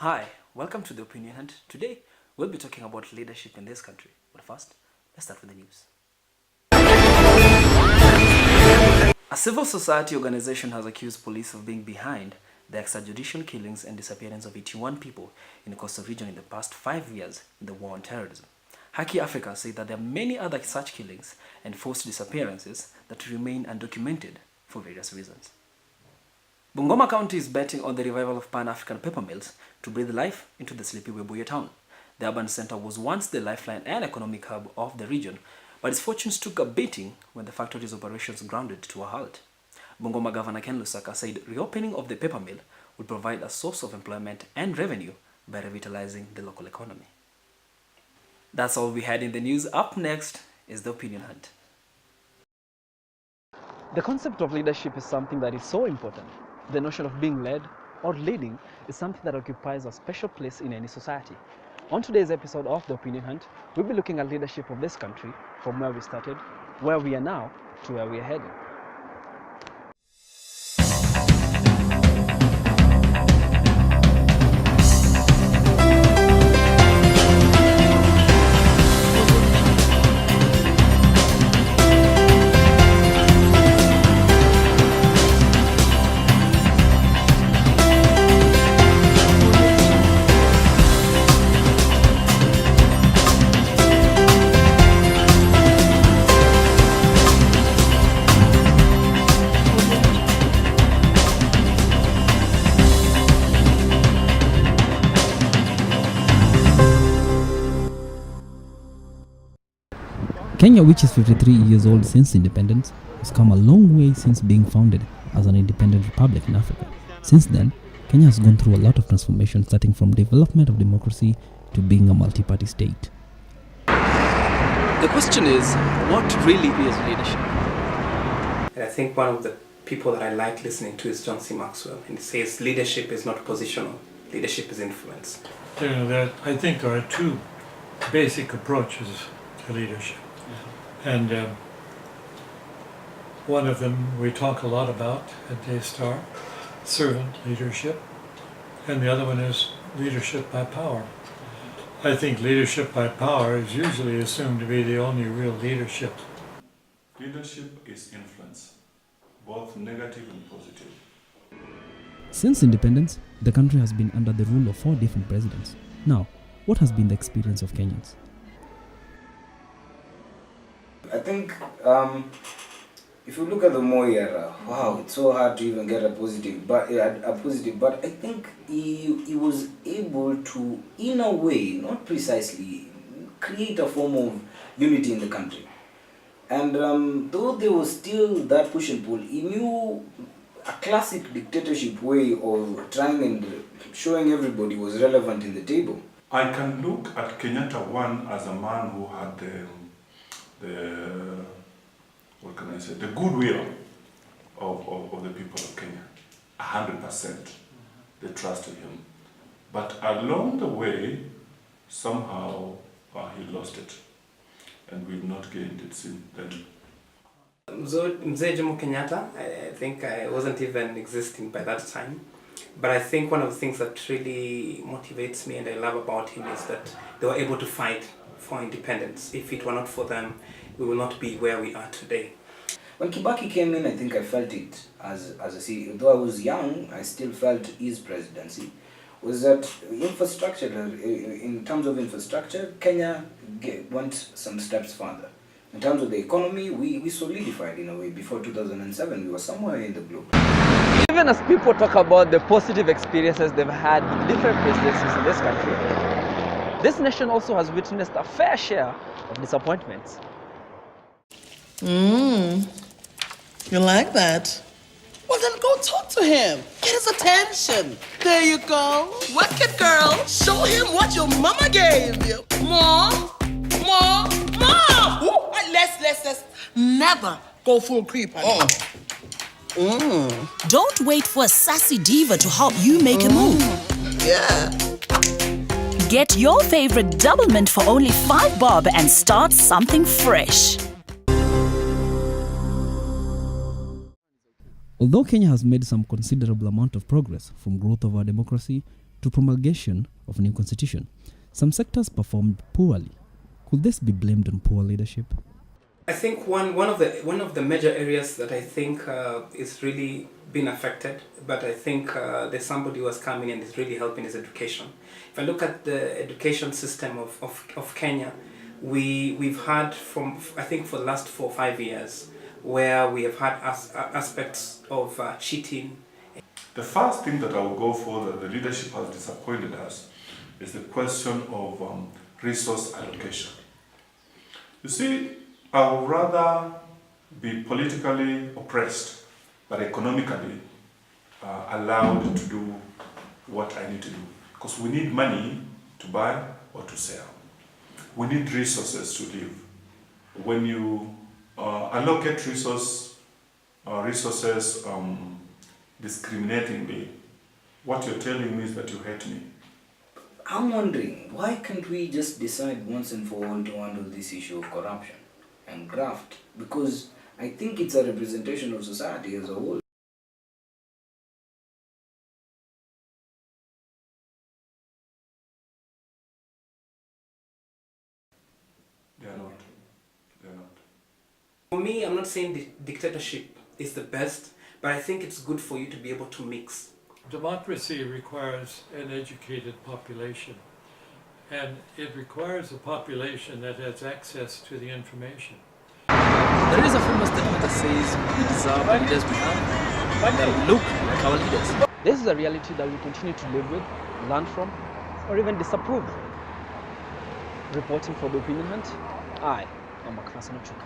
Hi, welcome to the Opinion Hunt. Today, we'll be talking about leadership in this country. But first, let's start with the news. A civil society organization has accused police of being behind the extrajudicial killings and disappearance of 81 people in the coastal region in the past 5 years in the war on terrorism. Haki Africa said that there are many other such killings and forced disappearances that remain undocumented for various reasons. Bungoma County is betting on the revival of Pan-African paper mills to breathe life into the sleepy Webuye town. The urban center was once the lifeline and economic hub of the region, but its fortunes took a beating when the factory's operations grounded to a halt. Bungoma Governor Ken Lusaka said reopening of the paper mill would provide a source of employment and revenue by revitalizing the local economy. That's all we had in the news. Up next is the Opinion Hunt. The concept of leadership is something that is so important. The notion of being led or leading is something that occupies a special place in any society. On today's episode of The Opinion Hunt, we'll be looking at leadership of this country from where we started, where we are now, to where we are heading. Kenya, which is 53 years old since independence, has come a long way since being founded as an independent republic in Africa. Since then, Kenya has gone through a lot of transformation, starting from development of democracy to being a multi-party state. The question is, what really is leadership? And I think one of the people that I like listening to is John C. Maxwell, and he says leadership is not positional, leadership is influence. There, I think there are two basic approaches to leadership. And one of them we talk a lot about at Daystar, servant leadership, and the other one is leadership by power. I think leadership by power is usually assumed to be the only real leadership. Leadership is influence, both negative and positive. Since independence, the country has been under the rule of 4 different presidents. Now, what has been the experience of Kenyans? I think if you look at the Moi era, wow, it's so hard to even get a positive. But I think he was able to, in a way, not precisely, create a form of unity in the country. And though there was still that push and pull, he knew a classic dictatorship way of trying and showing everybody was relevant in the table. I can look at Kenyatta one as a man who had the what can I say, the goodwill of the people of Kenya. 100%. They trusted him. But along the way, somehow he lost it. And we've not gained it since then. Mzee Jomo Kenyatta, I think I wasn't even existing by that time. But I think one of the things that really motivates me and I love about him is that they were able to fight for independence. If it were not for them, we will not be where we are today. When Kibaki came in, I think I felt it as a CEO. Though I was young, I still felt his presidency. Was that infrastructure, in terms of infrastructure, Kenya went some steps further. In terms of the economy, we solidified in a way. Before 2007, we were somewhere in the blue. Even as people talk about the positive experiences they've had with different presidencies in this country, this nation also has witnessed a fair share of disappointments. You like that? Well, then go talk to him. Get his attention. There you go. Work it, girl. Show him what your mama gave you. Mom. Ooh, let's never go full creep. Don't wait for a sassy diva to help you make a move. Yeah. Get your favorite double mint for only 5 bob and start something fresh. Although Kenya has made some considerable amount of progress from growth of our democracy to promulgation of a new constitution. Some sectors performed poorly. Could this be blamed on poor leadership? I think one of the major areas that I think is really been affected, but I think there's somebody who has come in and is really helping is education. If I look at the education system of Kenya, we've had from, I think for the last 4 or 5 years, where we have had aspects of cheating. The first thing that I will go for that the leadership has disappointed us is the question of resource allocation. You see, I would rather be politically oppressed, but economically allowed to do what I need to do. Because we need money to buy or to sell. We need resources to live. When you allocate resources discriminatingly, what you're telling me is that you hate me. I'm wondering, why can't we just decide once and for all to handle this issue of corruption and graft? Because I think it's a representation of society as a whole. They are not. They are not. For me, I'm not saying dictatorship is the best, but I think it's good for you to be able to mix. Democracy requires an educated population, and it requires a population that has access to the information. There is a famous statement that says we deserve the leaders we have that look like our leaders. This is a reality that we continue to live with, learn from, or even disapprove. Reporting for the Opinion Hunt, I am Makfasa Nachuka.